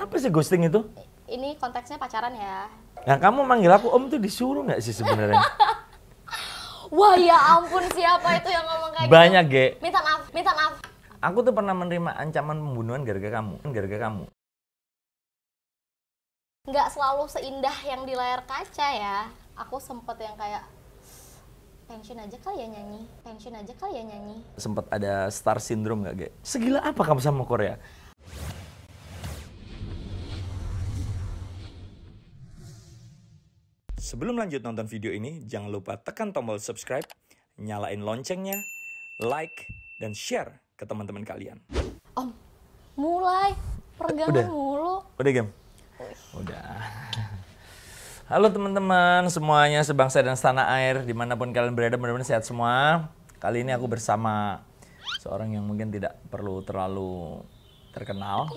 Apa sih ghosting itu? Ini konteksnya pacaran ya. Nah, kamu manggil aku Om tuh disuruh nggak sih sebenarnya? Wah ya ampun, siapa itu yang ngomong kayak Banyak, gitu? Ge. Minta maaf, minta maaf. Aku tuh pernah menerima ancaman pembunuhan gara-gara kamu. Nggak selalu seindah yang di layar kaca ya. Aku sempet yang kayak pensiun aja kali ya nyanyi. Sempet ada star syndrome nggak, Ge? Segila apa kamu sama Korea? Sebelum lanjut nonton video ini, jangan lupa tekan tombol subscribe, nyalain loncengnya, like, dan share ke teman-teman kalian. Om, mulai peregangan mulu. Udah, Gem? Udah. Halo teman-teman semuanya, sebangsa dan setanah air, dimanapun kalian berada, mudah-mudahan sehat semua. Kali ini aku bersama seorang yang mungkin tidak perlu terlalu terkenal.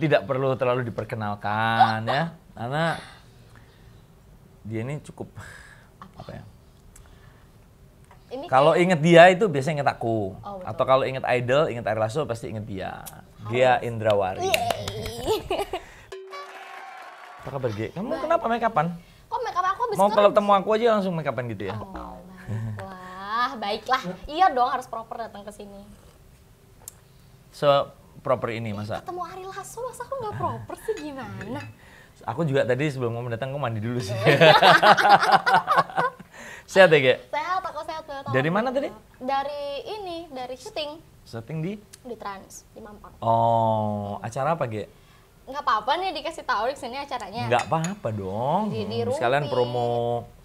Tidak perlu terlalu diperkenalkan ya, karena dia ini cukup apa ya? Kalau inget dia itu biasanya inget aku. Oh, atau kalau inget idol, inget Ari Lasso pasti inget dia. Gia Indrawari. Apa kabar, Ge? Kamu kenapa make upan? Kok make up aku habis Mau kalau temu aku aja langsung make upan gitu ya? Oh, baiklah. Iya dong, harus proper datang ke sini. Proper ini masa? Ketemu Ari Lasso, masa aku nggak proper sih, gimana? Aku juga tadi sebelum kamu datang, aku mandi dulu sih. Sehat ya, Ge? Sehat, aku sehat banget. Dari mana tadi? Dari syuting. Syuting di? Di Trans, di Mampang. Oh, acara apa, Ge? Nggak apa-apa nih dikasih tahu di sini acaranya. Nggak apa-apa dong. Di Sekalian Rumpi. promo.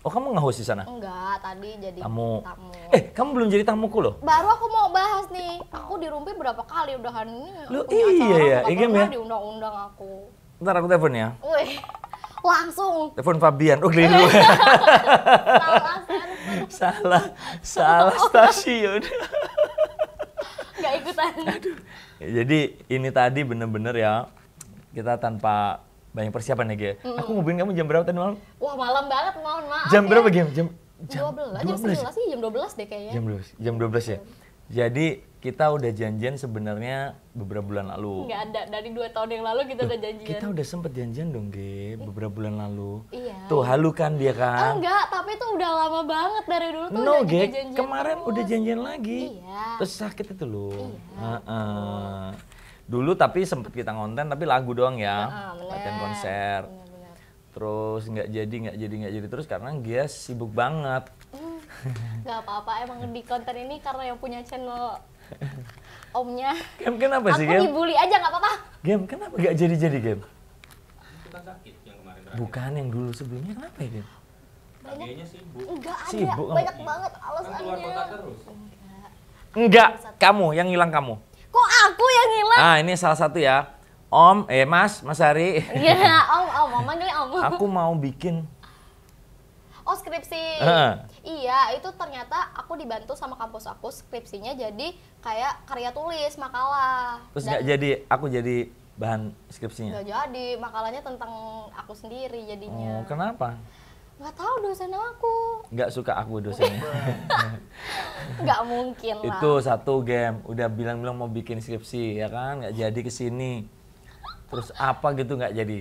Oh, kamu nge-host di sana? Enggak, tadi jadi Tamu. tamu. Kamu belum jadi tamuku loh? Baru aku mau bahas nih. Aku di Rumpi berapa kali udahan ini. Lu punya iya acara, ya, nggak Igem pernah ya? diundang-undang aku. Ntar aku telepon ya. Wih, langsung. Telepon Fabian. Oh, keliru. Salah stasiun. Nggak ikutan. Jadi ini tadi bener-bener ya, kita tanpa banyak persiapan ya, Ge. Aku ngubungin kamu jam berapa tadi malam? Wah, malam banget, mohon maaf. Jam berapa, Ge? Jam 12 sih, jam 12 deh kayaknya. Jam 12 ya? Jadi kita udah janjian sebenarnya beberapa bulan lalu. Nggak ada, dari 2 tahun yang lalu kita udah janjian. Kita udah sempet janjian dong, Ge, beberapa bulan lalu. Iya. Tuh, halu kan dia kan? Enggak, tapi itu udah lama banget dari dulu tuh No, udah Ge, janjian kemarin terus. udah janjian lagi. Iya. Terus sakit itu loh. Iya. Dulu tapi sempet kita ngonten, tapi lagu doang ya. Bener. Latihan konser. Bener. Terus nggak jadi terus karena dia sibuk banget. Nggak apa-apa, emang di konten ini karena yang punya channel omnya. Gem, kenapa sih, Aku Gem? dibully aja nggak apa-apa. Gem, kenapa nggak jadi, Gem? Kita sakit yang kemarin terakhir. Bukan yang dulu sebelumnya, kenapa ya, Gem? Kayaknya sibuk. Enggak ada, Sibuk kamu. banyak banget Kan keluar kota alasannya. terus. Enggak, kamu, yang hilang kamu. Kok aku yang hilang? Ah, ini salah satu ya. Om, Mas Hari. Iya, om, manggilnya om. Aku mau bikin. Oh, skripsi. Iya, itu ternyata aku dibantu sama kampus aku skripsinya jadi kayak karya tulis, makalah. Terus nggak jadi, aku jadi bahan skripsinya. Nggak jadi, makalahnya tentang aku sendiri jadinya. Oh, kenapa? Nggak tahu dosen aku. Nggak suka aku dosennya. Nggak mungkin lah. Itu satu, Game. Udah bilang-bilang mau bikin skripsi, ya kan? Nggak jadi kesini. Terus apa gitu nggak jadi.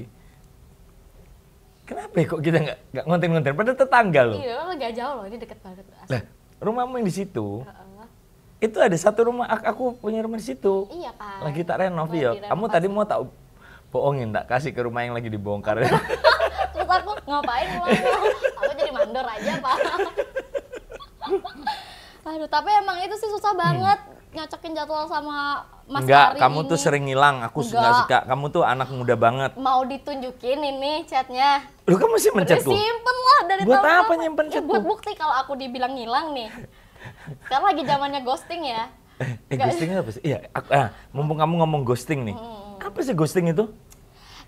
Kenapa ya kok kita nggak ngonten-ngonten? Padahal tetangga loh. Iya, nggak jauh loh, ini deket banget. Lah, rumahmu yang di situ, itu ada satu rumah, aku punya rumah di situ. Iya kan. Lagi tak renov Lagi ya. renovasi. Kamu tadi mau tak bohongin, tak kasih ke rumah yang lagi dibongkar. Terus aku ngapain pulang? Aku jadi mandor aja, Pak. Aduh, tapi emang itu sih susah banget nyocokin jadwal sama Mas Enggak, Ari kamu ini. tuh sering ngilang. Aku nggak Enggak. suka. Kamu tuh anak muda banget. Mau ditunjukin ini chatnya. Lu kan masih mencet tuh. Simpen lah dari Buat tahun apa lama. nyimpen Ya, chat buat tuh? bukti kalau aku dibilang ngilang nih. Sekarang lagi zamannya ghosting ya. Ghosting apa sih? Iya, mumpung kamu ngomong ghosting nih. Apa sih ghosting itu?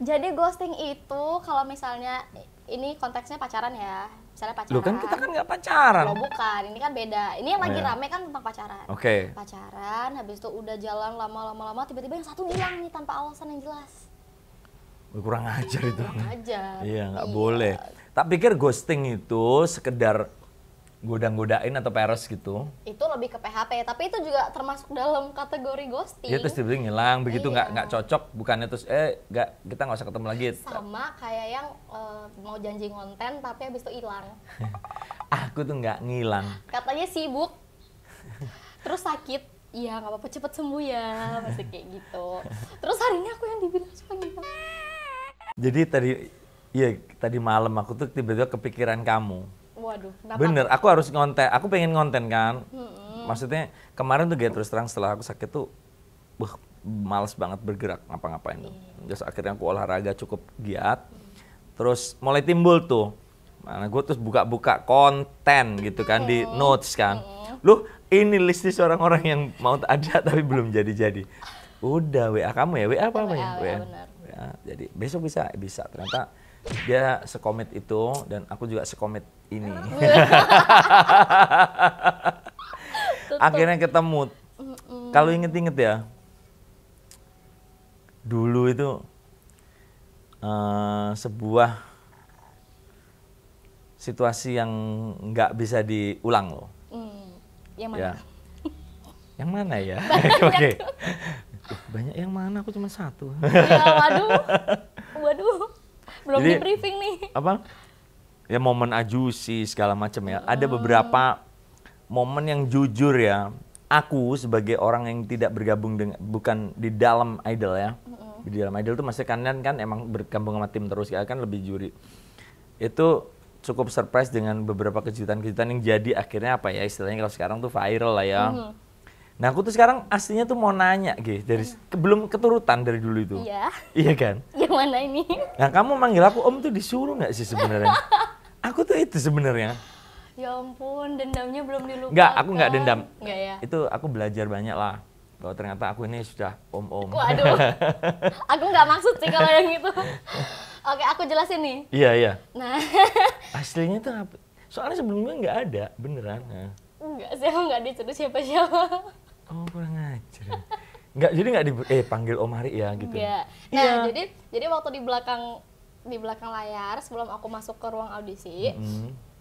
Jadi ghosting itu kalau misalnya ini konteksnya pacaran ya. Misalnya pacaran. Loh kan kita kan nggak pacaran. Loh bukan, ini kan beda. Ini yang lagi Oh, iya. rame kan tentang pacaran. Oke. Pacaran, habis itu udah jalan lama-lama tiba-tiba yang satu hilang nih tanpa alasan yang jelas. Kurang ajar itu. Aja. Iya, nggak boleh. Tak pikir ghosting itu sekedar godang-godain atau peres gitu. Itu lebih ke PHP, tapi itu juga termasuk dalam kategori ghosting. Iya terus tiba-tiba ngilang, begitu nggak cocok, bukannya terus kita nggak usah ketemu lagi. Sama kayak yang mau janji konten tapi habis itu hilang. Aku tuh nggak ngilang. Katanya sibuk, terus sakit. Iya nggak apa-apa cepet sembuh ya, masih kayak gitu. Terus hari ini aku yang dibilang suka gitu. Jadi tadi malam aku tuh tiba-tiba kepikiran kamu. Waduh, kenapa? Bener, aku harus ngonten. Aku pengen ngonten kan. Maksudnya kemarin tuh terus terang setelah aku sakit tuh, males banget bergerak ngapa-ngapain. Terus akhirnya aku olahraga cukup giat. Terus mulai timbul tuh, mana gue terus buka-buka konten gitu kan di notes kan. Loh ini list orang-orang yang mau ada tapi belum jadi-jadi. Udah WA kamu ya, WA apa ya? WA, benar. WA. Jadi besok bisa. Ternyata dia sekomit itu dan aku juga sekomit ini. Akhirnya ketemu. Kalau inget-inget ya, dulu itu sebuah situasi yang nggak bisa diulang loh. Yang mana? Ya. Yang mana ya? Oke. Banyak yang mana? Aku cuma satu. Ya, waduh. Belum Jadi, di briefing nih. Apa? Ya momen ajusi segala macam ya. Ada beberapa momen yang jujur ya. Aku sebagai orang yang tidak bergabung dengan, bukan di dalam Idol ya. Di dalam Idol tuh maksudnya kan emang bergabung sama tim terus ya, kan lebih juri. Itu cukup surprise dengan beberapa kejutan-kejutan yang jadi akhirnya apa ya istilahnya kalau sekarang tuh viral lah ya. Nah aku tuh sekarang aslinya tuh mau nanya dari belum keturutan dari dulu itu. Iya. Iya kan? Yang mana ini? Nah kamu manggil aku Om tuh disuruh nggak sih sebenarnya? Aku tuh itu sebenarnya. Ya ampun, dendamnya belum dilupakan. Enggak, aku nggak dendam. Enggak ya? Itu aku belajar banyak lah. Bahwa ternyata aku ini sudah Om-Om. Waduh, aku nggak maksud sih kalau yang itu. Oke, aku jelasin nih. Iya. Nah, Aslinya tuh apa? Soalnya sebelumnya nggak ada, beneran. Nah. enggak sih, aku nggak disuruh siapa-siapa. Oh, kurang ajar. Enggak, jadi nggak panggil Om Hari ya gitu. Enggak. Nah, jadi waktu di belakang layar sebelum aku masuk ke ruang audisi,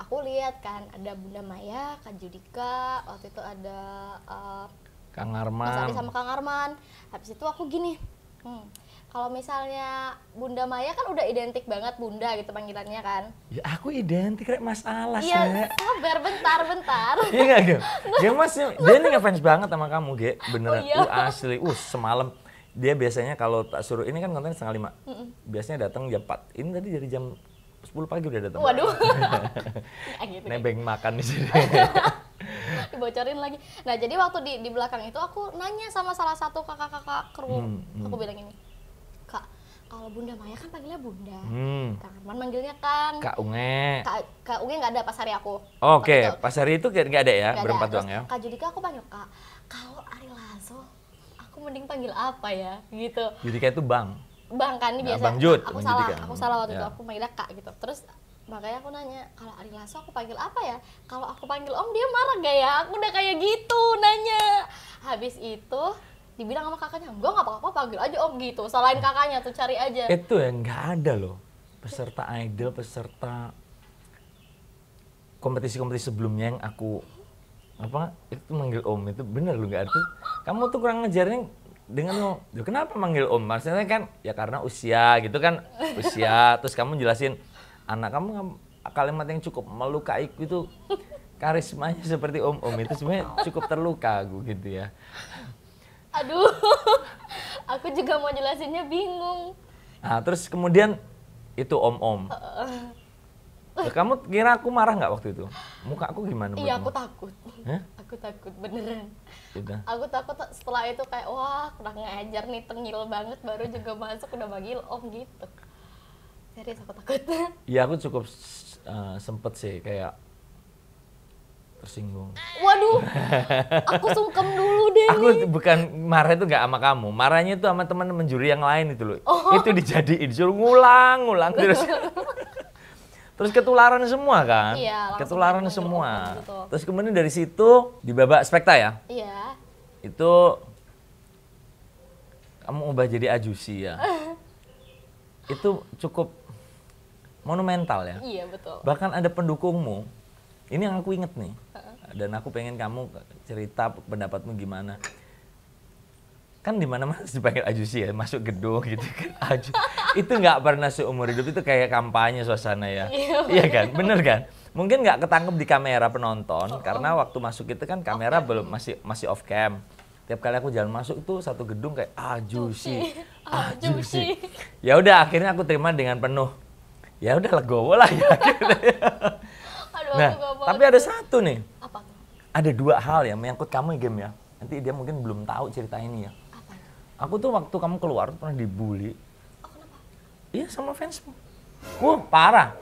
aku lihat kan ada Bunda Maya, Kak Judika, waktu itu ada Kang Mas Arman. Adi sama Kang Arman. Habis itu aku gini, kalau misalnya Bunda Maya kan udah identik banget Bunda gitu panggilannya kan. Ya aku identik kayak Mas Alas Iya, ya. sabar bentar. Iya nggak Ge? Dia Mas, dia ini ngefans banget sama kamu Ge, beneran. Oh, iya. Asli, semalam dia biasanya kalau tak suruh ini kan konten 5:30. Biasanya datang jam 4. Ini tadi dari jam 10 pagi udah datang. Waduh. Ya, gitu, nebeng makan di sini. Dibocorin lagi. Nah, jadi waktu di belakang itu aku nanya sama salah satu kakak-kakak kru. Aku bilang ini, Kak, kalau Bunda Maya kan panggilnya Bunda. Kang Arman manggilnya Kang. Kak Unge. Kak Unge nggak ada pas hari aku. Oke, pas hari itu nggak ada ya, Nggak berempat ada. doang ya. Kak Judika aku panggil Kak. Kalau Ari Lasso, aku mending panggil apa ya? Gitu. Judika itu Bang. Bang kan ini Nah, biasa. Bang Jud, Aku Bang salah, Judika. aku salah waktu itu Ya. aku manggilnya Kak gitu. Terus makanya aku nanya, kalau Ari Lasso aku panggil apa ya? Kalau aku panggil Om dia marah gak ya? Aku udah kayak gitu nanya. Habis itu dibilang sama kakaknya, enggak nggak apa-apa panggil aja Om gitu. Salahin kakaknya tuh cari aja. Itu yang nggak ada loh. Peserta Idol, peserta kompetisi-kompetisi sebelumnya yang aku itu manggil Om itu bener lu nggak ada. Kamu tuh kurang ngajarnya dengan lo, kenapa manggil Om? Maksudnya kan ya karena usia gitu kan, usia. Terus kamu jelasin anak kamu kalimat yang cukup melukai itu karismanya seperti Om itu sebenarnya cukup terluka aku gitu ya. Aduh, aku juga mau jelasinnya bingung. Nah, terus kemudian itu Om. Nah, kamu kira aku marah nggak waktu itu? Muka aku gimana? Iya, aku menurutmu? takut. Hah? Aku takut beneran. Udah. Aku takut setelah itu kayak wah kurang ngajar nih, tengil banget baru juga masuk udah manggil Om gitu. Serius aku takut. Ya aku cukup sempet sih kayak tersinggung. Waduh, aku sungkem dulu deh Aku nih. bukan marah itu nggak sama kamu, marahnya itu sama teman-teman juri yang lain itu loh. Itu dijadiin, disuruh ngulang terus. Terus ketularan semua kan? Iya, langsung ketularan manggil semua. Om gitu. Terus kemudian dari situ di babak spekta ya, Iya. itu kamu ubah jadi ajusi ya. Itu cukup monumental ya. Iya betul. Bahkan ada pendukungmu Ini yang aku inget nih. Dan aku pengen kamu cerita pendapatmu gimana. Kan di mana-mana dipanggil Ajusi ya, masuk gedung gitu kan. Itu nggak pernah seumur hidup, itu kayak kampanye suasana ya. Iya kan, bener kan? Mungkin nggak ketangkep di kamera penonton karena waktu masuk itu kan kamera belum masih off cam. Tiap kali aku jalan masuk tuh satu gedung kayak Ajusi. Ya udah akhirnya aku terima dengan penuh. Ya udah legowo lah ya. Nah, tapi ada satu nih. Apa tuh? Ada dua hal yang menyangkut kamu ya, Game ya. Nanti dia mungkin belum tahu cerita ini ya. Apa? Aku tuh waktu kamu keluar tuh pernah dibully. Oh, kenapa? Iya sama fansmu. Parah.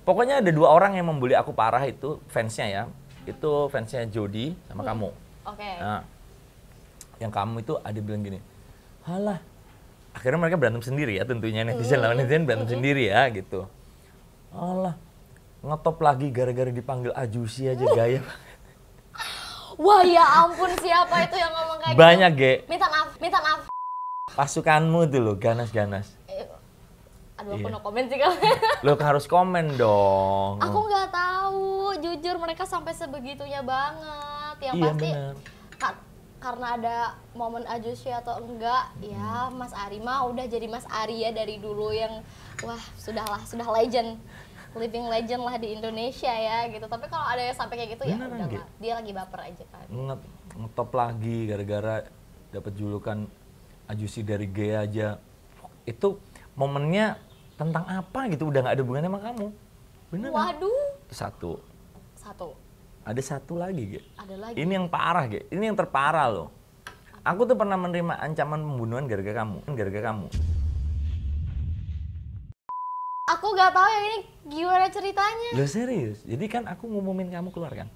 Pokoknya ada dua orang yang membuli aku parah itu fansnya ya. Itu fansnya Jody sama kamu. Oke. Nah, yang kamu itu ada bilang gini, halah. Akhirnya mereka berantem sendiri ya tentunya netizen lawan netizen berantem sendiri ya gitu. Alah, ngetop lagi gara-gara dipanggil Ajusi aja gaya. Wah ya ampun, siapa itu yang ngomong kayak Banyak, gitu? Ge. Minta maaf. Pasukanmu tuh loh, ganas-ganas. Aduh, aku Iya. no comment sih kalau. Lo harus komen dong. Aku nggak tahu, jujur mereka sampai sebegitunya banget. Yang Iya, pasti bener. karena ada momen Ajusi atau enggak, ya Mas Ari mah udah jadi Mas Ari ya dari dulu yang wah sudah legend. Living legend lah di Indonesia ya gitu. Tapi kalau ada yang sampai kayak gitu ya Beneran, udah Ge. lah. Dia lagi baper aja kan. Ngetop lagi gara-gara dapat julukan Ajusi dari G aja. Itu momennya tentang apa gitu, udah nggak ada hubungannya sama kamu. Beneran. Waduh. Satu. Ada satu lagi, Ge. Ada lagi. Ini yang parah, Ge. Ini yang terparah loh. Aku tuh pernah menerima ancaman pembunuhan gara-gara kamu. Aku nggak tahu yang ini gimana ceritanya. Loh serius? Jadi kan aku ngumumin kamu keluar kan?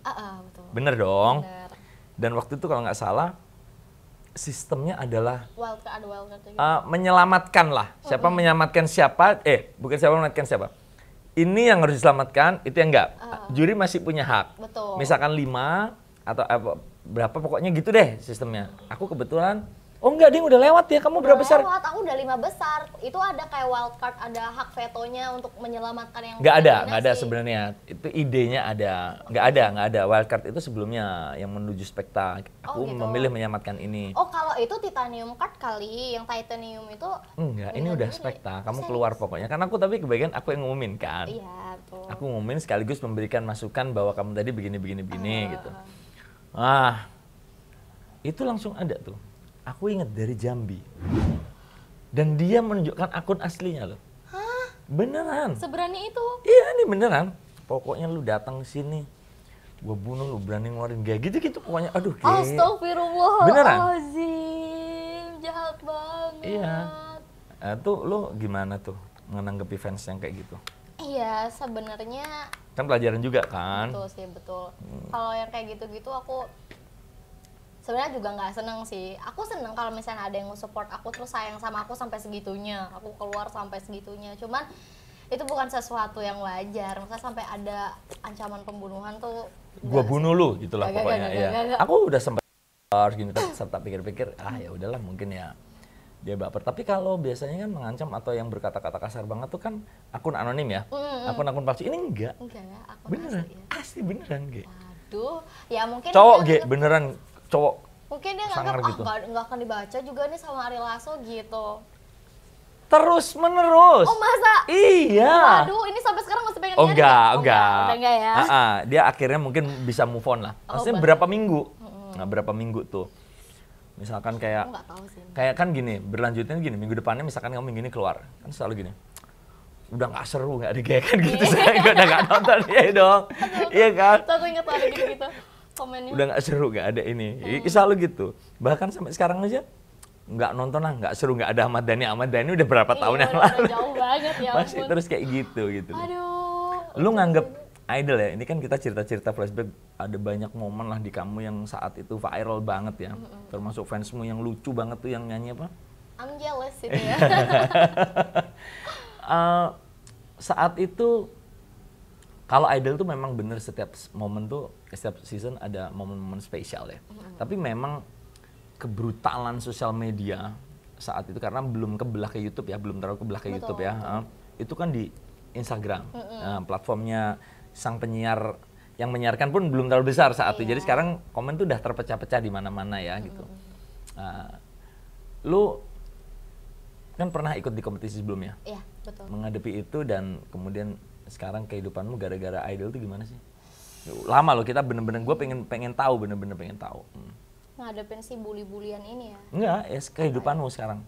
Betul. Bener dong? Bener. Dan waktu itu kalau nggak salah, sistemnya adalah Ada wildcard gitu. menyelamatkan lah. Siapa menyelamatkan siapa, bukan siapa menyelamatkan siapa. Ini yang harus diselamatkan, itu yang enggak. Juri masih punya hak. Betul. Misalkan 5 atau berapa pokoknya gitu deh sistemnya. Aku kebetulan, oh enggak Ding udah lewat ya, kamu berapa besar? Lewat, aku udah 5 besar. Itu ada kayak wildcard, ada hak vetonya untuk menyelamatkan yang Nggak ada nominasi. sebenarnya. Itu idenya ada. Nggak ada. Wildcard itu sebelumnya yang menuju spekta. Aku gitu. memilih menyelamatkan ini. Oh kalau itu titanium card kali, yang titanium itu Enggak, ini udah spekta. Kamu keluar pokoknya. Karena aku tapi kebagian aku yang ngumumin kan. Iya, betul. Aku ngumumin sekaligus memberikan masukan bahwa kamu tadi begini gitu. Itu langsung ada tuh. Aku ingat dari Jambi. Dan dia menunjukkan akun aslinya loh. Hah? Beneran. Seberani itu? Iya ini beneran. Pokoknya lu datang sini, gua bunuh lu, berani ngeluarin kayak gitu pokoknya. Aduh kayak. Astagfirullahaladzim, jahat banget. Iya. Nah, tuh lu gimana tuh menanggapi fans yang kayak gitu? Iya, sebenarnya Kan pelajaran juga kan? betul sih, betul. Kalau yang kayak gitu-gitu aku sebenarnya juga nggak seneng sih. Aku seneng kalau misalnya ada yang support aku terus sayang sama aku sampai segitunya. Aku keluar sampai segitunya. Cuman itu bukan sesuatu yang wajar. Maksudnya sampai ada ancaman pembunuhan tuh. Gua bunuh lu gitulah Gak, pokoknya. gak, Iya. gak. Aku udah sempat gini serta pikir-pikir, ya udahlah mungkin ya dia baper. Tapi kalau biasanya kan mengancam atau yang berkata-kata kasar banget tuh kan akun anonim ya. Akun-akun palsu. Ini enggak. Enggak ya, aku Beneran. asli ya. Asli beneran, Ge. Waduh, ya mungkin Cowok, dia Ge, nganggep- beneran cowok. Mungkin dia Sangar nganggap gitu. nggak akan dibaca juga nih sama Ari Lasso gitu. Terus menerus. Oh masa? Iya. Waduh, ini sampai sekarang masih pengen Oh nyari enggak, nggak? enggak. Udah enggak ya? Dia akhirnya mungkin bisa move on lah. Maksudnya bener. berapa minggu? Nah, berapa minggu tuh? Misalkan Aku kayak nggak tahu sih. kayak kan gini, berlanjutnya gini, minggu depannya misalkan kamu minggu ini keluar, kan selalu gini. Udah nggak seru, nggak digekan gitu, saya udah nggak nonton, iya dong, iya kan? Tuh aku inget tuh ada gitu-gitu komennya. Udah nggak seru, nggak ada ini, selalu gitu. Bahkan sampai sekarang aja nggak nonton lah, nggak seru, nggak ada Ahmad Dhani udah berapa tahun yang udah lalu. jauh banget ya Masih ampun. terus kayak gitu. Aduh. Lu nganggep idol ya, ini kan kita cerita-cerita flashback, ada banyak momen lah di kamu yang saat itu viral banget ya. Termasuk fansmu yang lucu banget tuh yang nyanyi apa? I'm jealous itu ya. Saat itu, kalau idol tuh memang bener setiap momen tuh, setiap season ada momen-momen spesial ya. Tapi memang kebrutalan sosial media saat itu, karena belum kebelah ke YouTube ya, belum terlalu kebelah ke YouTube ya. Itu kan di Instagram, platformnya sang penyiar yang menyiarkan pun belum terlalu besar saat itu. Iya. Jadi sekarang komen tuh udah terpecah-pecah di mana-mana ya gitu. Nah, lu kan pernah ikut di kompetisi sebelumnya, Iya, betul. menghadapi itu dan kemudian sekarang kehidupanmu gara-gara idol tuh gimana sih? Lama loh kita bener-bener, gue pengen tahu, bener-bener pengen tahu. Ngadepin si bully-bulian ini ya. Enggak, ya kehidupanmu sekarang.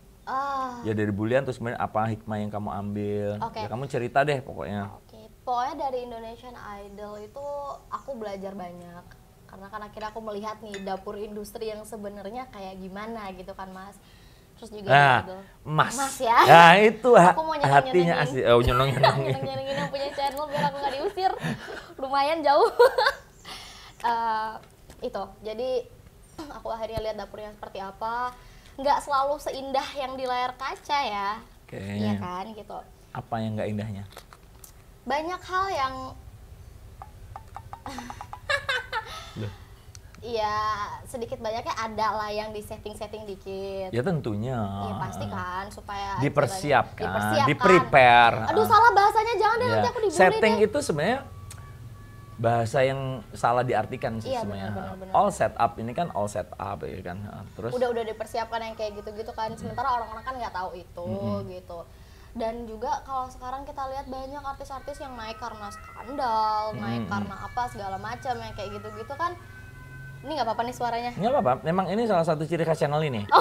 Ya dari bulian terus kemudian apa hikmah yang kamu ambil? Oke. Ya kamu cerita deh pokoknya. Oke, pokoknya dari Indonesian Idol itu aku belajar banyak. Karena kan akhirnya aku melihat nih dapur industri yang sebenarnya kayak gimana gitu kan Mas. Terus juga Nah, di Idol. Mas. Mas ya. Nah itu Aku mau hatinya asli. Oh nyonong-nyonongin. nyenengin yang punya channel biar aku nggak diusir. Lumayan jauh. Itu, jadi aku akhirnya lihat dapurnya seperti apa. Nggak selalu seindah yang di layar kaca ya. Oke. Iya kan gitu. Apa yang nggak indahnya? Banyak hal yang iya sedikit banyaknya ada lah yang di setting dikit. Ya tentunya. Iya pasti kan supaya Dipersiapkan, di-prepare. Aduh salah bahasanya jangan deh Ya. nanti aku dibully Setting deh. itu sebenarnya bahasa yang salah diartikan sih Iya, sebenarnya. benar. All set up ini kan all set up ya kan. Nah, terus Udah dipersiapkan yang kayak gitu-gitu kan. Sementara orang-orang kan nggak tahu itu gitu. Dan juga kalau sekarang kita lihat banyak artis-artis yang naik karena skandal, naik karena apa segala macam yang kayak gitu-gitu kan. Ini nggak apa-apa nih suaranya. nggak apa-apa, memang ini salah satu ciri khas channel ini. Oh.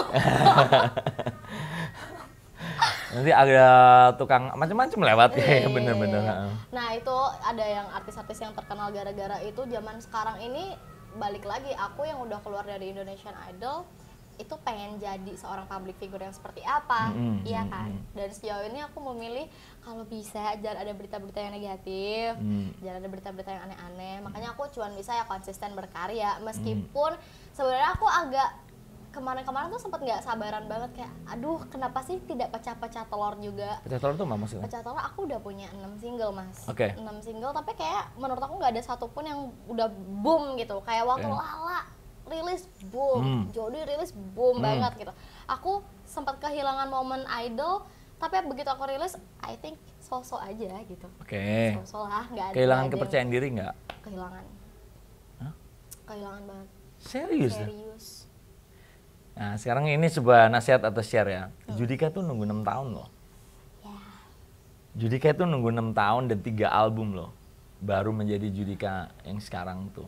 Nanti ada tukang macam-macam lewat ya, Iya. bener-bener. Nah itu ada yang artis-artis yang terkenal gara-gara itu. Zaman sekarang ini balik lagi aku yang udah keluar dari Indonesian Idol itu pengen jadi seorang public figure yang seperti apa, iya kan? Dan sejauh ini aku memilih kalau bisa jangan ada berita-berita yang negatif, jangan ada berita-berita yang aneh-aneh. Makanya aku cuma bisa ya konsisten berkarya meskipun sebenarnya aku agak kemarin-kemarin tuh sempet nggak sabaran banget kayak aduh kenapa sih tidak pecah-pecah telur juga. Pecah telur tuh apa maksudnya? Pecah telur aku udah punya 6 single Mas. Oke. 6 single tapi kayak menurut aku nggak ada satupun yang udah boom gitu. Kayak waktu Oke. Lala rilis boom, Jody rilis boom banget gitu. Aku sempat kehilangan momen idol tapi begitu aku rilis I think so-so aja gitu. Oke. So-so lah, nggak ada. Kehilangan nggak ada kepercayaan diri nggak? yang- Kehilangan. Hah? Kehilangan banget. Serius? Dah? Serius. Nah sekarang ini sebuah nasihat atau share ya. Judika tuh nunggu 6 tahun loh. Ya. Judika itu nunggu 6 tahun dan 3 album loh. Baru menjadi Judika yang sekarang tuh.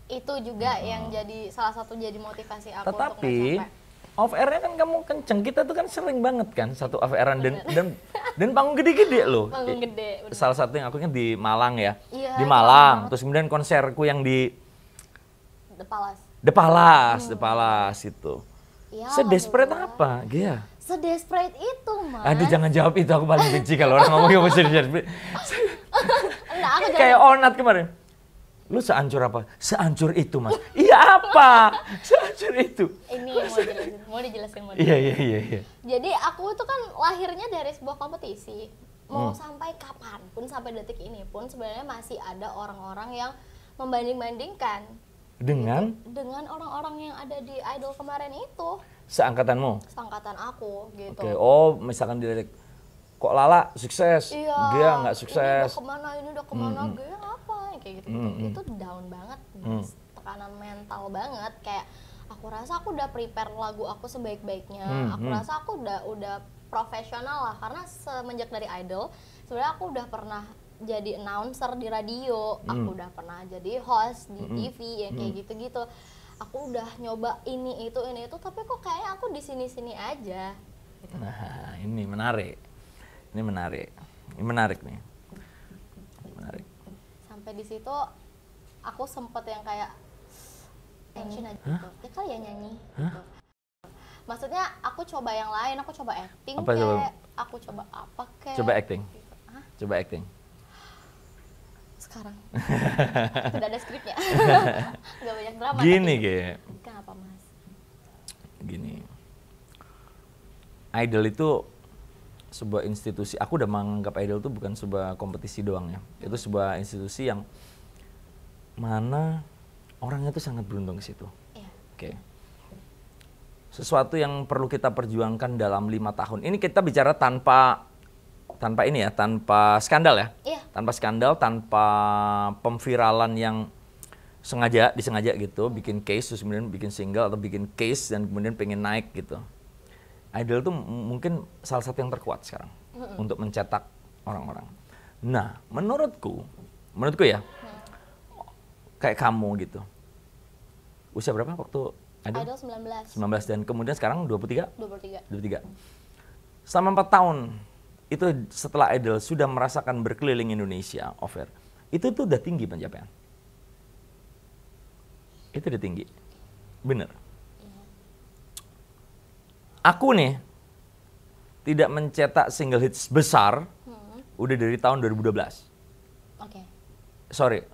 Itu juga yang jadi salah satu jadi motivasi aku untuk Tetapi nggak capek. off airnya kan kamu kenceng, kita tuh kan sering banget kan satu off airan dan panggung gede-gede loh. Panggung gede, bener. Salah satu yang aku ingat di Malang ya. Iya, Di itu Malang, banget. terus kemudian konserku yang di The Palace. The Palace itu. Ya, Sedesperate alhamdulillah. apa? Gia. Sedesperate itu, Mas. Aduh jangan jawab itu, aku paling benci kalau orang ngomong apa sedesperate. Enggak, aku jangan. Kayak Onat kemarin. Lu sehancur apa? Sehancur itu, Mas. Iya apa? Sehancur itu. Ini mau dijelasin. Iya. Jadi aku tuh kan lahirnya dari sebuah kompetisi. Mau sampai kapanpun, sampai detik ini pun sebenarnya masih ada orang-orang yang membanding-bandingkan Dengan dengan orang-orang yang ada di Idol kemarin itu. seangkatanmu. Seangkatan aku gitu. Oke. Oh, misalkan dilirik kok Lala sukses, Iya. dia nggak sukses. Ini udah kemana, gue apa? Kayak gitu. Itu down banget, Mas. Tekanan mental banget. Kayak aku rasa aku udah prepare lagu aku sebaik-baiknya. Aku rasa aku udah profesional lah karena semenjak dari Idol sebenarnya aku udah pernah jadi announcer di radio, aku udah pernah jadi host di TV yang kayak gitu-gitu. Aku udah nyoba ini itu tapi kok kayaknya aku di sini-sini aja. Gitu. Nah, ini menarik. Ini menarik. Ini menarik nih. Menarik. Sampai di situ aku sempet yang kayak tension aja gitu. Ya kali ya nyanyi. Gitu. Maksudnya aku coba yang lain, aku coba acting Apa coba? kayak, aku coba apa kayak. Coba acting. Gitu. Hah? Coba acting. Sekarang. Sudah ada skripnya. Gak banyak drama. Gini, tapi- Ge. Kenapa, Mas? Gini. Idol itu sebuah institusi. Aku udah menganggap Idol itu bukan sebuah kompetisi doang ya. Itu sebuah institusi yang mana orangnya itu sangat beruntung ke situ. Iya. Oke. Sesuatu yang perlu kita perjuangkan dalam 5 tahun. Ini kita bicara tanpa ini ya, tanpa skandal ya. Iya. tanpa skandal, tanpa pemviralan yang disengaja gitu, bikin case terus kemudian bikin single atau bikin case dan kemudian pengen naik gitu. Idol tuh mungkin salah satu yang terkuat sekarang untuk mencetak orang-orang. Nah, menurutku ya, kayak kamu gitu. Usia berapa waktu Idol 19. 19 dan kemudian sekarang 23? 23. Selama 4 tahun, itu setelah Idol sudah merasakan berkeliling Indonesia, offer. Itu tuh udah tinggi pencapaian. Itu udah tinggi. Bener. Aku nih, tidak mencetak single hits besar, udah dari tahun 2012. Oke. Sorry,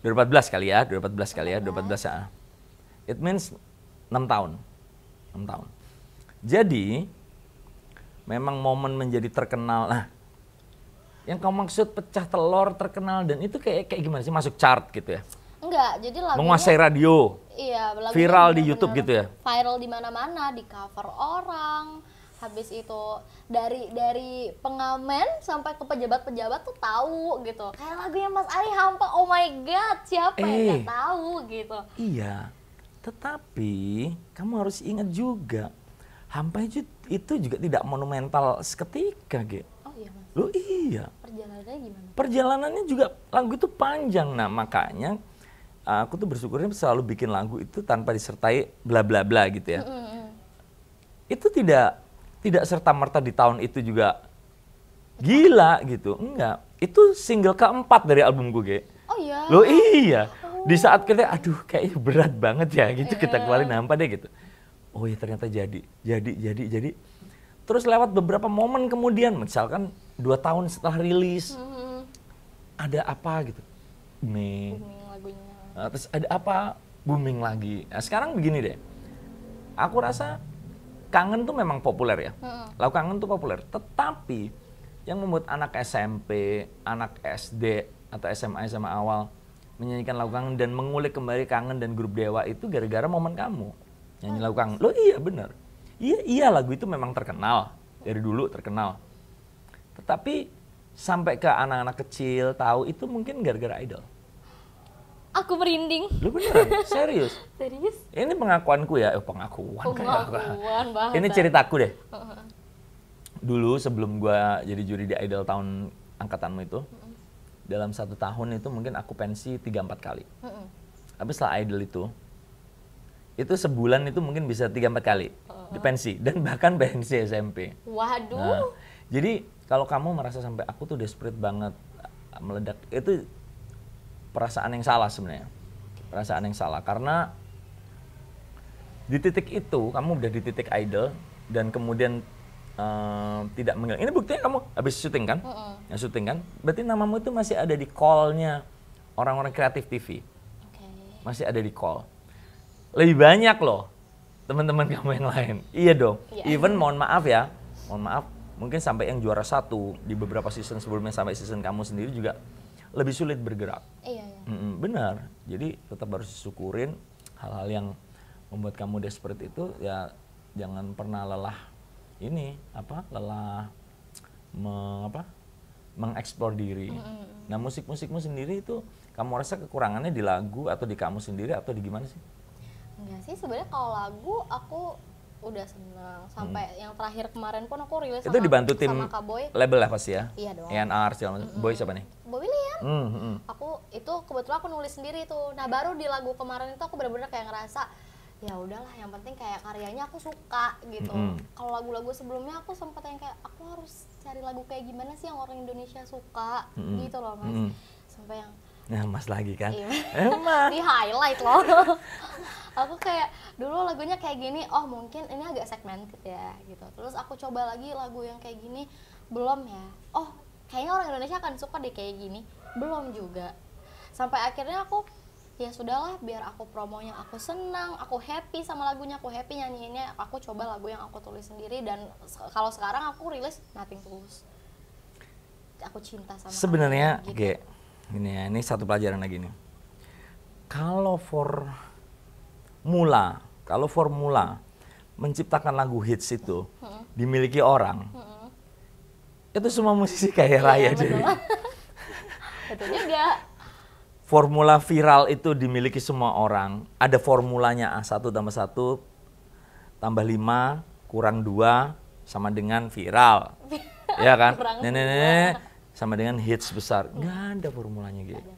2014 kali ya, 2014 ya. It means 6 tahun. Jadi, memang momen menjadi terkenal. Nah, yang kamu maksud pecah telur, terkenal, dan itu kayak gimana sih? Masuk chart gitu ya? Enggak, jadi lagunya Menguasai radio, iya, lagunya viral di bener-bener YouTube gitu ya? Viral di mana-mana, di cover orang. Habis itu dari pengamen sampai ke pejabat-pejabat tuh tahu gitu. Kayak lagunya Mas Ari Hampa, oh my god, siapa yang nggak tahu gitu. Iya, tetapi kamu harus ingat juga, Hampa itu juga tidak monumental seketika, Ge. Oh iya Mas. Loh iya. Perjalanannya gimana? Perjalanannya juga lagu itu panjang. Nah makanya aku tuh bersyukurnya selalu bikin lagu itu tanpa disertai bla bla bla gitu ya. Itu tidak serta-merta di tahun itu juga gila gitu. Enggak. Itu single keempat dari album gue, Ge. Oh iya. Loh iya. Di saat kita, aduh kayaknya berat banget ya gitu, kita keluarin Hampa deh gitu. Oh iya ternyata jadi. Terus lewat beberapa momen kemudian, misalkan 2 tahun setelah rilis, ada apa gitu. Booming lagunya. Terus ada apa? Booming lagi. Nah sekarang begini deh. Aku rasa Kangen tuh memang populer ya. Lagu Kangen tuh populer. Tetapi yang membuat anak SMP, anak SD, atau SMA awal menyanyikan lagu Kangen dan mengulik kembali Kangen dan grup Dewa itu gara-gara momen kamu. Nyanyi lagu Kangen. Loh iya benar. Iya lagu itu memang terkenal. Dari dulu terkenal. Tetapi sampai ke anak-anak kecil tahu itu mungkin gara-gara Idol. Aku merinding. Lu beneran? Serius? Serius? Ini pengakuanku ya, pengakuan bahasa. Ini ceritaku deh. Dulu sebelum gua jadi juri di Idol tahun angkatanmu itu, dalam 1 tahun itu mungkin aku pensi 3-4 kali. Tapi setelah Idol itu sebulan itu mungkin bisa 3-4 kali di pensi, dan bahkan pensi SMP. Waduh. Nah, jadi kalau kamu merasa sampai aku tuh desperate banget meledak, itu perasaan yang salah sebenarnya. Perasaan yang salah karena di titik itu kamu udah di titik Idol dan kemudian tidak menghilang. Ini buktinya kamu habis syuting kan? Yang syuting kan? Berarti namamu itu masih ada di call-nya orang-orang kreatif TV. Masih ada di call. Lebih banyak loh teman-teman kamu yang lain. Iya dong. Even mohon maaf ya. Mohon maaf, mungkin sampai yang juara 1 di beberapa season sebelumnya sampai season kamu sendiri juga lebih sulit bergerak. Iya. Benar. Jadi tetap harus disyukurin hal-hal yang membuat kamu desperate itu ya, jangan pernah lelah mengeksplor diri. Nah, musikmu sendiri itu kamu rasa kekurangannya di lagu atau di kamu sendiri atau di gimana sih? Enggak sih, sebenarnya kalau lagu aku udah seneng sampai yang terakhir kemarin pun aku rilis itu dibantu tim sama Kak Boy. Label lah pasti ya? Iya dong. A&R segala macam. Boy siapa nih? Boy William. Aku itu kebetulan aku nulis sendiri tuh. Nah, baru di lagu kemarin itu aku benar-benar kayak ngerasa ya udahlah, yang penting kayak karyanya aku suka gitu. Kalau lagu-lagu sebelumnya aku sempat yang kayak aku harus cari lagu kayak gimana sih yang orang Indonesia suka gitu loh Mas. Sampai yang nah, Mas lagi kan? iya. Emang Di highlight loh. Aku kayak dulu lagunya kayak gini, oh mungkin ini agak segmented ya gitu. Terus aku coba lagi lagu yang kayak gini, belum ya. Oh, kayaknya orang Indonesia akan suka deh kayak gini. Belum juga. Sampai akhirnya aku ya sudahlah, biar aku promonya aku senang, aku happy sama lagunya, aku happy nyanyiinnya, aku coba lagu yang aku tulis sendiri. Dan kalau sekarang aku rilis Nothing Tulus. Aku cinta sama sebenarnya gitu. Ge, gini ya, ini satu pelajaran lagi nih. Kalau formula menciptakan lagu hits itu dimiliki orang, itu semua musisi kaya raya deh. gitu juga. Formula viral itu dimiliki semua orang. Ada formulanya A1 tambah 1 tambah 5 kurang 2 sama dengan viral. Ya kan? Kurang Nenek sama dengan hits besar. Nggak ada formulanya gitu.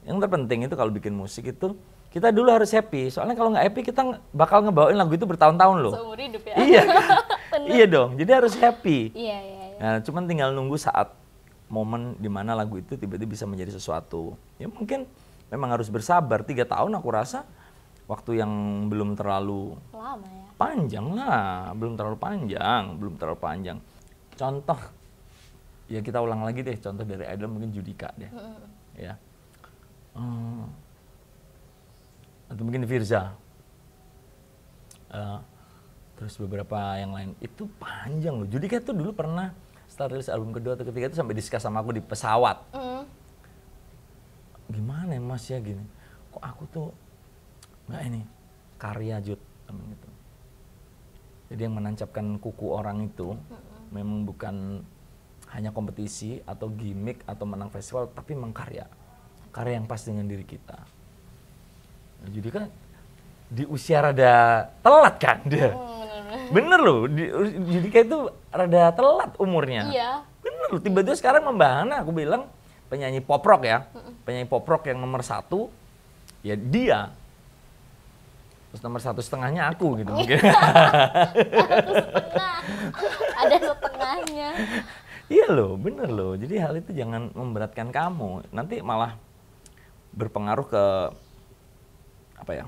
Yang terpenting itu kalau bikin musik itu kita dulu harus happy. Soalnya kalau nggak happy kita bakal ngebawain lagu itu bertahun-tahun loh. Seumur hidup ya. Iya kan? Iya dong. Jadi harus happy. Iya. Nah, cuman tinggal nunggu saat momen dimana lagu itu tiba-tiba bisa menjadi sesuatu. Ya mungkin memang harus bersabar. 3 tahun aku rasa waktu yang belum terlalu Lama ya. panjang lah, belum terlalu panjang. Contoh, ya kita ulang lagi deh. Contoh dari idol mungkin Judika deh, ya. Atau mungkin Firza. Terus beberapa yang lain itu panjang loh. Judika tuh dulu pernah setelah rilis album kedua atau ketiga itu sampai discuss sama aku di pesawat. Gimana ya Mas ya gini? Kok aku tuh nggak ini karya Jud gitu. Jadi yang menancapkan kuku orang itu memang bukan hanya kompetisi atau gimmick atau menang festival, tapi memang karya yang pas dengan diri kita. Nah, jadi kan di usia rada telat kan dia. Bener loh, jadi kayak itu rada telat umurnya. Iya. Bener loh, tiba-tiba sekarang membahana, aku bilang penyanyi pop rock ya, penyanyi pop rock yang nomor 1, ya dia. Terus nomor 1,5-nya aku gitu mungkin. Ada setengahnya. Iya loh, bener loh. Jadi hal itu jangan memberatkan kamu. Nanti malah berpengaruh ke apa ya?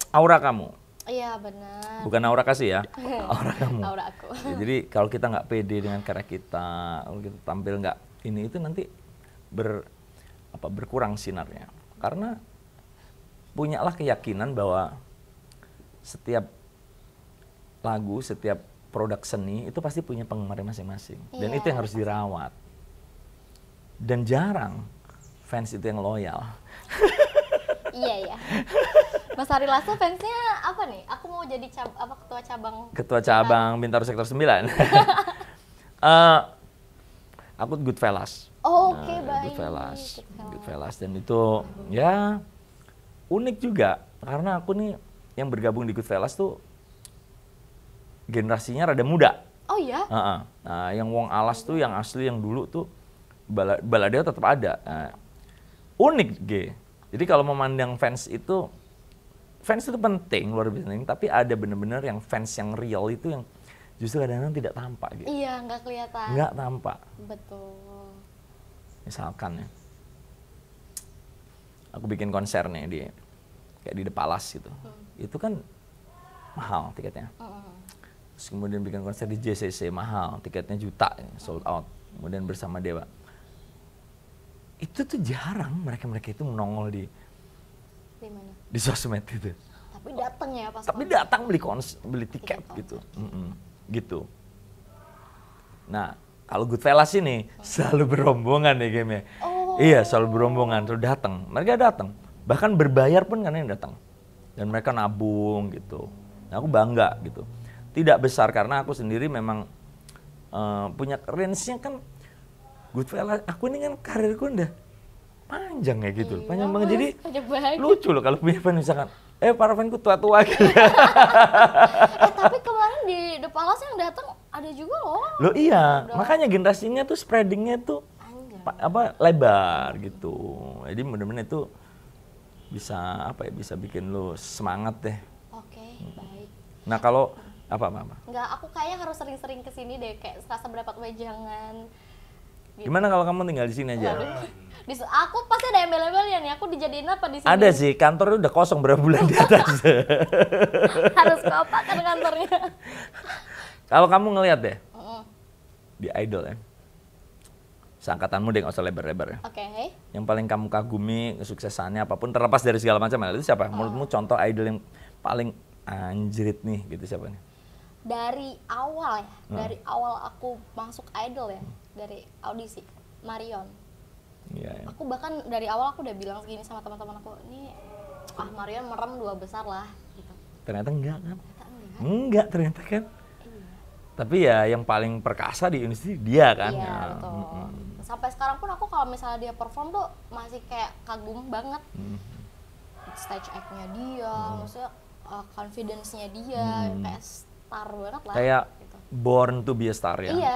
Aura kamu. Iya benar. Bukan aura kasih ya, aura kamu. Aura aku. Ya, jadi kalau kita nggak pede dengan karya kita, kalau kita tampil nggak ini itu nanti berkurang sinarnya. Karena punyalah keyakinan bahwa setiap lagu, setiap produk seni itu pasti punya penggemar masing-masing. Dan itu yang harus dirawat. Dan jarang fans itu yang loyal. Iya. Mas Ari Lasso fansnya apa nih? Aku mau jadi ketua cabang. Ketua cabang Bintaro Sektor 9. Aku Goodfellas. Oh, oke, baik. Goodfellas. Dan itu ya unik juga. Karena aku nih yang bergabung di Goodfellas tuh generasinya rada muda. Oh iya? Nah, yang Wong Alas tuh yang asli yang dulu tuh Baladeo tetap ada. Nah, unik G. Jadi kalau memandang fans itu penting, luar biasa penting, tapi ada benar-benar yang fans yang real itu yang justru kadang-kadang tidak tampak gitu. Iya, nggak kelihatan. Nggak tampak. Betul. Misalkan ya, aku bikin konser nih kayak di The Palace gitu. Itu kan mahal tiketnya. Terus kemudian bikin konser di JCC mahal, tiketnya juta, sold out. Kemudian bersama Dewa. Itu tuh jarang mereka itu menongol di mana? Di sosmed gitu. Tapi datang ya pas. Tapi datang beli tiket gitu. Gitu. Nah, kalau Goodfellas ini selalu berombongan ya game-nya. Oh. Iya, selalu berombongan terus datang. Mereka datang. Bahkan berbayar pun karena yang datang. Dan mereka nabung gitu. Nah, aku bangga gitu. Tidak besar karena aku sendiri memang punya range-nya kan Goodfellas. Aku ini kan karirku udah panjang ya gitu. Panjang banget. Jadi lucu loh kalau punya fan misalkan para fanku tua-tua gitu. Tapi kemarin di The Palace yang datang ada juga loh. Loh iya, makanya generasinya tuh spreadingnya tuh lebar gitu. Jadi mudah-mudahan itu bisa bisa bikin lo semangat deh. Oke, baik. Nah kalau apa? Enggak, aku kayaknya harus sering-sering kesini deh, kayak serasa mendapat wejangan. Gitu. Gimana kalau kamu tinggal di sini aja? Aku pasti ada embel-embelnya nih. Aku dijadiin apa di sini? Ada sih, kantor udah kosong berapa bulan di atas. Harus kopak kan kantornya. Kalau kamu ngelihat deh di Idol ya, seangkatanmu deh nggak usah lebar-lebar ya. Oke. Yang paling kamu kagumi kesuksesannya apapun terlepas dari segala macam itu siapa? Menurutmu contoh idol yang paling anjrit nih gitu siapa nih? Dari awal ya, dari awal aku masuk Idol ya, dari audisi Marion. Iya. Ya. Aku bahkan dari awal aku udah bilang gini sama teman-teman aku, ini Marion merem 2 besar lah gitu. Ternyata enggak kan? Ternyata Enggak ternyata kan. Iya. Tapi ya yang paling perkasa di industri dia kan. Iya, betul. sampai sekarang pun aku kalau misalnya dia perform tuh masih kayak kagum banget. Stage act-nya dia, maksudnya confidence-nya dia, kayak star banget lah. Kayak gitu. born to be a star ya. Iya.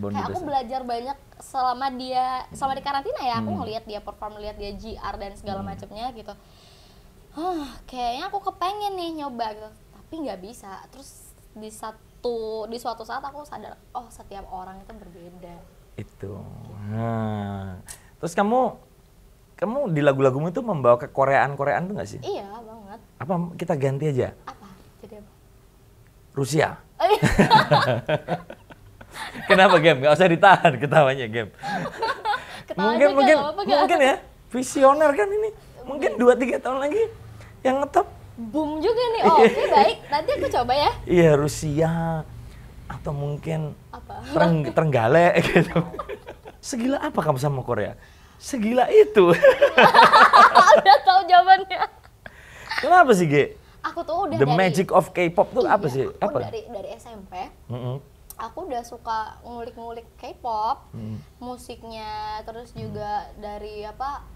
Born to Kayak be a aku star. belajar banyak selama di karantina ya. Aku ngelihat dia perform, lihat dia GR dan segala macamnya gitu. Kayaknya aku kepengen nih nyoba gitu, tapi nggak bisa. Terus di suatu saat aku sadar, oh setiap orang itu berbeda. Itu. Nah. Terus kamu di lagu-lagumu itu membawa ke Koreaan tuh nggak sih? Iya banget. Apa kita ganti aja? Apa? Jadi apa? Rusia. Kenapa Game? Gak usah ditahan ketawanya Game. Ketawa aja, nggak apa-apa, nggak? Mungkin ya, visioner kan ini. Mungkin 2-3 tahun lagi yang ngetop. Boom juga nih. Oh, oke, baik. Nanti aku coba ya. Iya, Rusia atau mungkin Apa? Trenggalek gitu. Segila apa kamu sama Korea? Segila itu. Udah tahu jawabannya. Kenapa sih, Ge? Aku tuh udah The magic of K-pop tuh apa sih? Aku Apa? dari SMP. Mm-mm. Aku udah suka ngulik-ngulik K-pop, musiknya, terus juga dari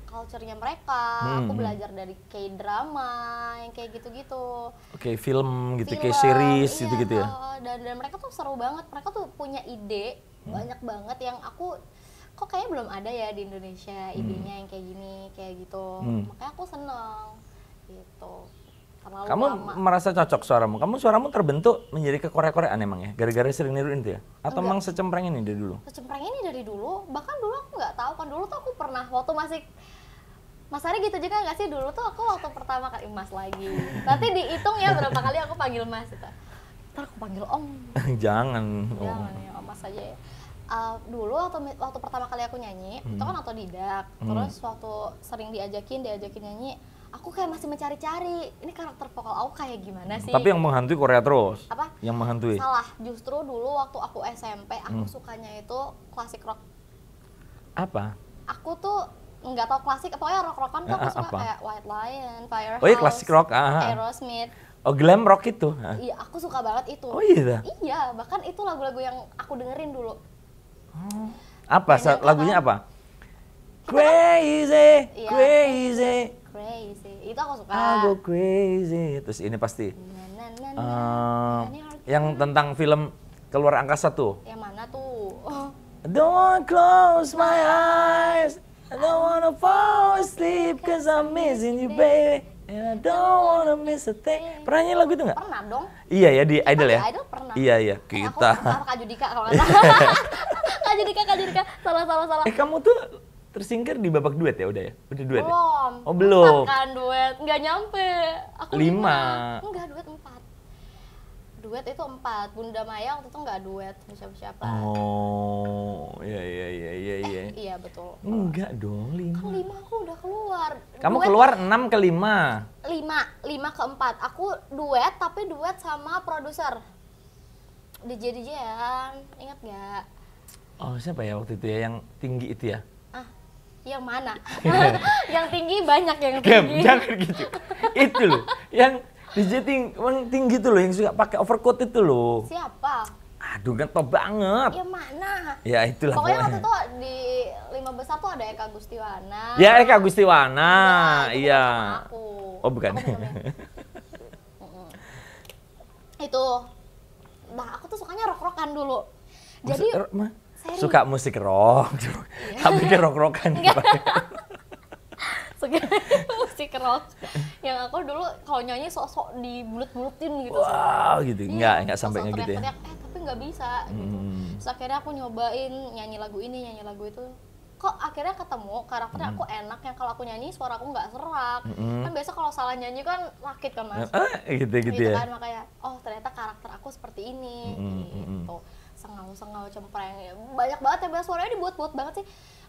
culture-nya mereka. Aku belajar dari K-drama yang kayak gitu-gitu. Oke, film gitu, kayak Film, series iya, gitu-gitu ya. Dan mereka tuh seru banget. Mereka tuh punya ide banyak banget yang aku kok kayaknya belum ada ya di Indonesia idenya yang kayak gini, kayak gitu. Makanya aku seneng gitu. Terlalu Kamu lama. merasa cocok suaramu? Suaramu terbentuk menjadi ke Korea-Koreaan emang ya? Gara-gara sering niruin itu ya? Atau Enggak. emang secempreng ini dari dulu? Kecempreng ini dari dulu, bahkan dulu aku nggak tahu kan, dulu tuh aku pernah waktu masih Mas Ari gitu juga nggak sih, dulu tuh aku waktu pertama kali Mas lagi, nanti dihitung ya berapa kali aku panggil Mas gitu. Ntar aku panggil Om, Jangan. jangan ya Om Mas aja ya. Dulu waktu pertama kali aku nyanyi itu kan otodidak, terus waktu sering diajakin nyanyi, aku kayak masih mencari-cari ini karakter vokal aku kayak gimana sih. Tapi yang menghantui Korea terus? Apa? Yang menghantui? Salah, justru dulu waktu aku SMP aku sukanya itu klasik rock. Apa? Aku tuh nggak tahu klasik, pokoknya rock-rockan tuh aku suka Apa? kayak White Lion, Firehouse, Oh iya, klasik rock. Aerosmith. Oh, glam rock itu? Iya, aku suka banget itu. Oh iya? Iya, bahkan itu lagu-lagu yang aku dengerin dulu. Apa? Banyak Lagunya kan? apa? Crazy, Iya, crazy. Crazy. Itu aku suka. I go crazy. Terus ini pasti. Na, na, na, na. Ini Yang tentang film Keluar Angkasa tuh. yang mana tuh? Oh, I don't wanna close my eyes. I don't wanna fall asleep cause I'm missing you, baby. And I don't wanna miss a thing. Pernah nyanyi lagu itu nggak? pernah dong. Iya ya, di Idol ya? Di Idol pernah. Iya, iya. Aku Kita. sama Kak Judika kalau nggak salah. Kak Judika. Salah. Kamu tuh tersingkir di babak duet ya udah ya? Udah duet ya? Belum. Oh, belum. 4 kan duet, nggak nyampe. Aku 5. Enggak, duet 4. Duet itu 4. Bunda Maya waktu itu nggak duet sama siapa-siapa. Oh, iya. Iya betul. Enggak dong, Kan 5. 5 aku udah keluar. Kamu Duet keluar 6 ke 5. 5 ke 4. Aku duet tapi duet sama produser. DJ-an, ingat nggak? Oh, siapa ya waktu itu ya yang tinggi itu ya? Yang mana? Yang tinggi banyak yang Gem, tinggi. jangan gitu. Itu loh, yang DJ tinggi tuh loh, yang suka pakai overcoat itu loh. Siapa? Aduh, kan top banget. Yang mana? Ya itulah Pokoknya waktu pokoknya. itu di 5 besar tuh ada Eka Gustiwana. Ya, Eka Gustiwana, Itu iya. bukan sama aku. Oh, bukan. Aku bener-bener. Itu. Nah, aku tuh sukanya rock-rockan dulu. Jadi serius. Suka musik rock, tapi ke rock-rockan. suka musik rock. Yang aku dulu kalau nyanyi sok-sok dibulut-bulutin gitu. Wow, gitu. Iya, Enggak sampai sok-sok gitu ya. teriak-teriak, tapi nggak bisa gitu. Terus akhirnya aku nyobain nyanyi lagu ini, nyanyi lagu itu. Kok akhirnya ketemu karakternya aku enak, yang kalau aku nyanyi suara aku nggak serak. Kan biasa kalau salah nyanyi kan sakit kan Mas. Gitu ya. Kan makanya oh ternyata karakter aku seperti ini gitu. Sengau-sengau cempreng ya. Banyak banget ya, suaranya dibuat-buat banget sih.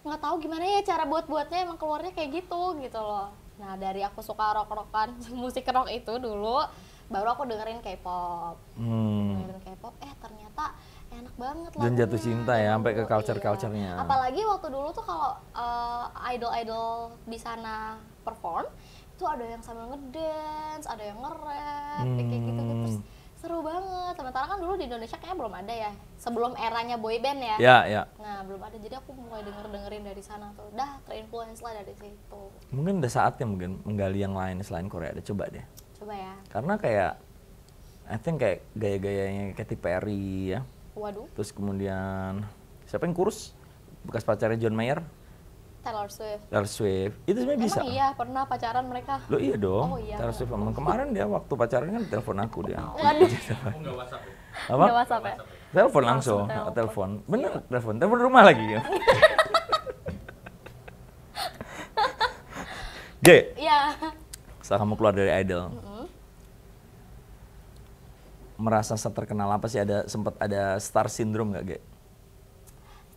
Nggak tahu gimana ya cara buat-buatnya, emang keluarnya kayak gitu loh. Nah, dari aku suka rock-rockan musik rock itu dulu, baru aku dengerin K-pop. Dengerin K-pop, ternyata enak banget lagunya. Dan jatuh cinta ya sampai ke Iya. culture-culturenya. Apalagi waktu dulu tuh kalau idol-idol di sana perform, itu ada yang sambil ngedance, ada yang nge-rap, kayak gitu. Terus seru banget. Sementara kan dulu di Indonesia kayaknya belum ada ya. Sebelum eranya boy band ya. Ya. Nah, Nah belum ada, jadi aku mulai dengerin dari sana tuh, dah terinfluence lah dari situ. Mungkin udah saatnya mungkin menggali yang lain selain Korea deh, coba deh. Coba ya. Karena kayak I think kayak gaya-gayanya Katy Perry ya. Waduh. Terus kemudian siapa yang kurus? Bekas pacarnya John Mayer? Taylor Swift. Taylor Swift. Itu sebenarnya bisa. Emang iya pernah pacaran mereka? Lo iya dong. Oh, iya, Taylor Swift emang kemarin dia waktu pacaran kan telepon aku dia. Waduh. Oh, nggak WhatsApp ya? Apa? Nggak WhatsApp ya? Telepon langsung, Langsung telepon. Bener, telepon rumah lagi ya. G, Iya. setelah kamu keluar dari Idol, merasa terkenal apa sih? Sempat ada star syndrome nggak, G?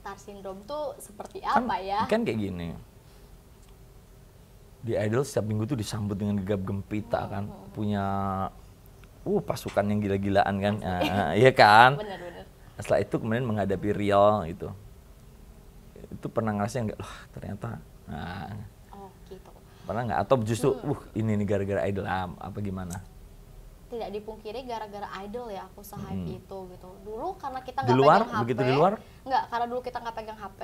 Star syndrome tuh seperti apa ya? Kan kayak gini. Di Idol setiap minggu tuh disambut dengan gegap gempita kan, punya pasukan yang gila-gilaan kan, iya kan? Bener-bener. Setelah itu kemudian menghadapi real gitu, itu pernah ngerasain nggak? Wah ternyata, Oh gitu. pernah nggak? Atau justru, ini nih gara-gara Idol apa gimana? Tidak dipungkiri gara-gara Idol ya aku se-hype itu gitu. Dulu karena kita Di nggak luar, pegang HP. begitu di luar? Nggak, karena dulu kita nggak pegang HP,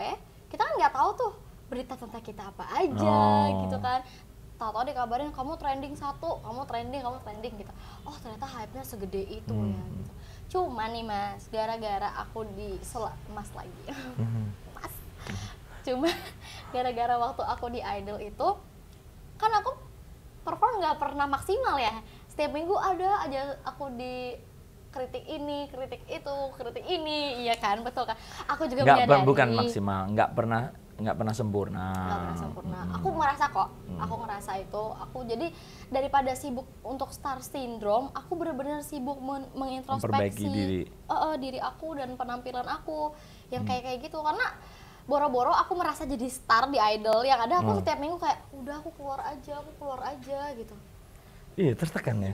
kita kan nggak tahu tuh berita tentang kita apa aja gitu kan. Tahu-tahu dikabarin kamu trending 1, kamu trending gitu. Oh ternyata hype-nya segede itu ya gitu. Cuma nih Mas, gara-gara aku Mas lagi. Mas. Cuma gara-gara waktu aku di Idol itu kan aku perform nggak pernah maksimal ya. Setiap minggu ada aja aku di kritik ini, kritik itu, kritik ini, iya kan, betul kan? Aku juga menyadari. Bukan maksimal, nggak pernah sempurna. Nggak pernah sempurna. Aku merasa kok, aku ngerasa itu. Aku jadi daripada sibuk untuk star syndrome, aku benar-benar sibuk mengintrospeksi diri aku dan penampilan aku yang kayak gitu. Karena boro-boro aku merasa jadi star di Idol, yang ada aku setiap minggu kayak udah aku keluar aja gitu. Iya tertekan ya.